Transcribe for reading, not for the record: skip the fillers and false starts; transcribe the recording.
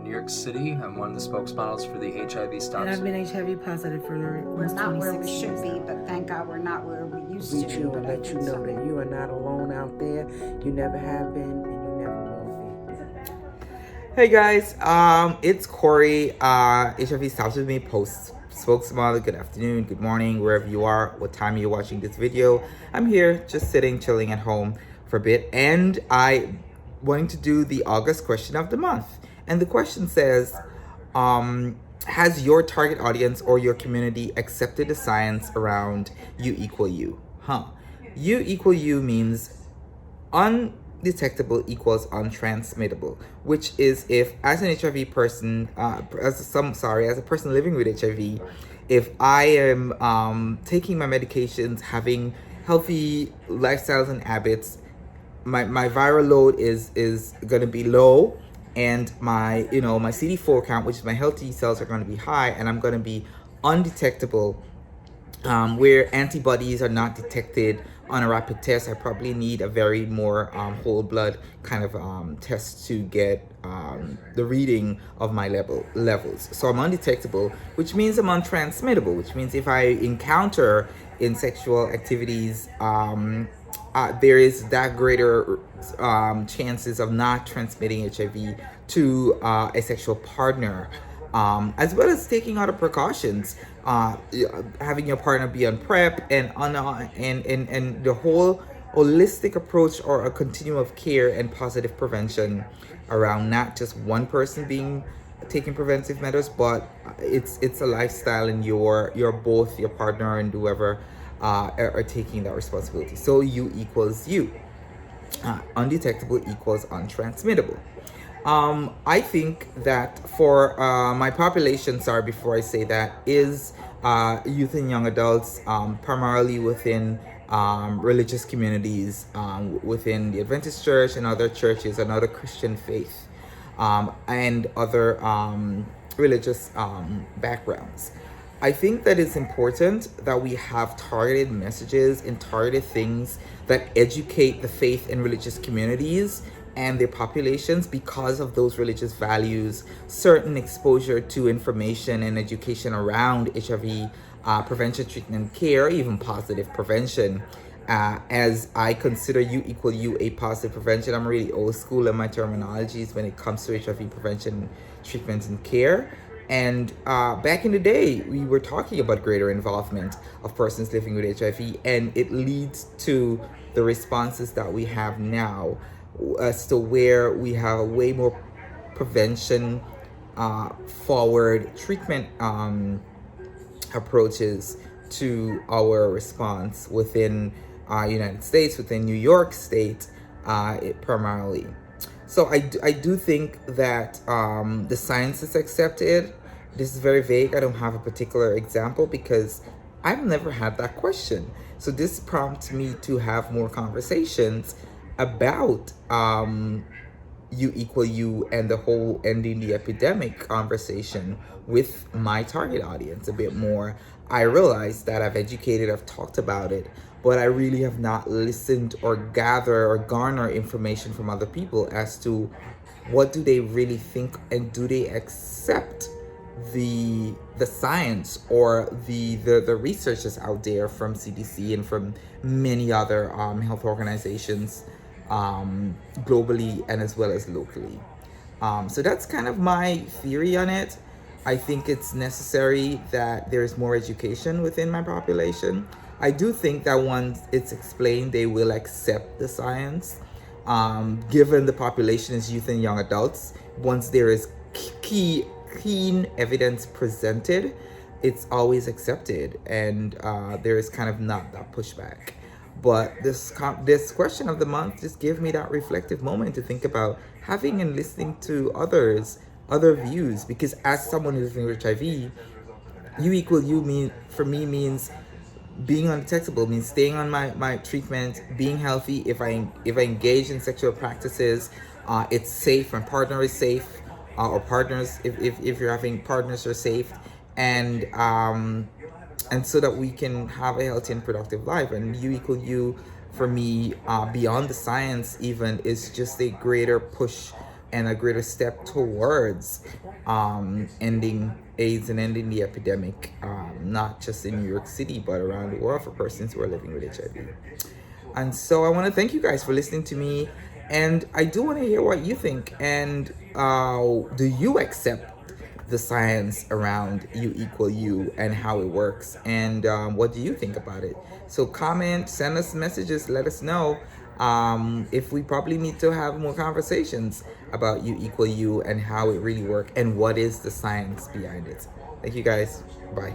New York City. I'm one of the spokesmodels for the HIV Stops. And I've been HIV positive for We're almost not 26 where we years should be, now. but thank God we're not where we used to Reach be. you But and I let you think know so. that you are not alone out there. You never have been, and you never will be. Hey guys, it's Korey, HIV Stops With Me post spokesmodel. Good afternoon, good morning, wherever you are, what time you're watching this video. I'm here just sitting, chilling at home for a bit, and I wanting to do the August question of the month. And the question says, has your target audience or your community accepted the science around U equal U? U equal U means undetectable equals untransmittable, which is if as an HIV person, as a person living with HIV, if I am taking my medications, having healthy lifestyles and habits, my viral load is going to be low, and my my CD4 count, which is my healthy cells, are going to be high, and I'm going to be undetectable. Where antibodies are not detected on a rapid test, I probably need a very more whole blood kind of test to get the reading of my levels. So I'm undetectable, which means I'm untransmittable, which means if I encounter in sexual activities, there is that greater chances of not transmitting HIV to a sexual partner. As well as taking other precautions, having your partner be on PrEP and and the whole holistic approach, or a continuum of care and positive prevention around not just one person being taking preventive measures, but it's a lifestyle, and you're both, your partner and whoever are taking that responsibility. So U equals U. Undetectable equals untransmittable. I think that for my population, before I say that, is youth and young adults, primarily within religious communities, within the Adventist Church and other churches and other Christian faith, and other religious backgrounds. I think that it's important that we have targeted messages and targeted things that educate the faith and religious communities and their populations, because of those religious values, certain exposure to information and education around HIV prevention, treatment, care, even positive prevention. As I consider U equal U a positive prevention, I'm really old school in my terminologies when it comes to HIV prevention, treatment, and care. And back in the day, we were talking about greater involvement of persons living with HIV, and it leads to the responses that we have now, as to where we have a way more prevention forward treatment approaches to our response within United States, within New York State, primarily. So I do think that the science is accepted. This is very vague. I don't have a particular example because I've never had that question. So this prompts me to have more conversations about U equal U and the whole ending the epidemic conversation with my target audience a bit more. I realize that I've educated, I've talked about it, but I really have not listened or gather or garner information from other people as to what do they really think, and do they accept the science or the researchers out there from CDC and from many other health organizations, globally and as well as locally. So that's kind of my theory on it. I think it's necessary that there's more education within my population. I do think that once it's explained, they will accept the science. Given the population is youth and young adults, once there is keen evidence presented, it's always accepted, and there is kind of not that pushback. But this question of the month just gave me that reflective moment to think about having and listening to other views, because as someone who's living with HIV, U equal U for me means being undetectable, means staying on my treatment, being healthy. If I engage in sexual practices, it's safe, my partner is safe, or partners, if you're having partners, are safe, and so that we can have a healthy and productive life. And U equal U for me, beyond the science even, is just a greater push and a greater step towards ending AIDS and ending the epidemic, not just in New York City, but around the world for persons who are living with HIV. And so I want to thank you guys for listening to me. And I do want to hear what you think. And do you accept the science around U equal U and how it works? And what do you think about it? So comment, send us messages, let us know if we probably need to have more conversations about U equal U and how it really works and what is the science behind it. Thank you guys. Bye.